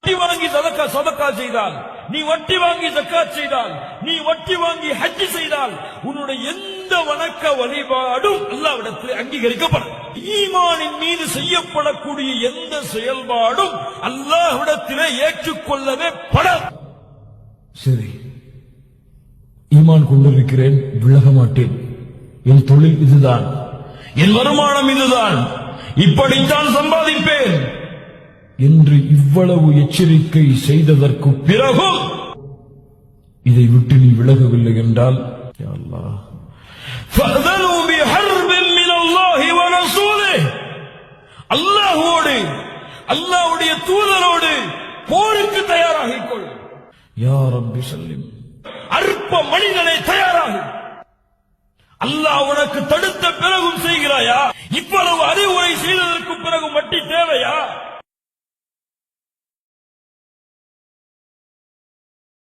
வட்டி வாங்கி சதக்கா செய்தால், நீ வட்டி வாங்கி ஜக்காத் செய்தால், நீ வட்டி வாங்கி ஹஜ் செய்தால், உன்னுடைய எந்த வணக்க வழிபாடும் அல்லாஹ்விடத்தில் அங்கீகரிக்கப்படும். ஈமானின் மீது செய்யப்படக்கூடிய எந்த செயல்பாடும் அல்லாஹ்விடத்திலே ஏற்றுக்கொள்ளவே படாது. சரி, ஈமான் கொண்டிருக்கிறேன், விலக மாட்டேன், என் தொழில் இதுதான், என் வருமானம் இதுதான், இப்படித்தான் சம்பாதிப்பேன் என்று இவ்வளவு எச்சரிக்கை செய்ததற்கு பிறகும் இதை விட்டு நீ விலகவில்லை என்றால், யா அல்லாஹ், فَأْذَنُوا بِحَرْبٍ مِّنَ اللَّهِ وَرَسُولِهِ, அல்லாஹ்வோடு அல்லாஹ்வுடைய தூதரோடு போருக்கு தயாராகிக் கொள். யா ரப்பி சல்லிம், அற்ப மனிதனை தயாராகு. அல்லாஹ் உனக்கு தடுத்த பிறகும் செய்கிறாயா? இவ்வளவு அறிவுரை செய்ததற்கு பிறகு வட்டி தேவையா?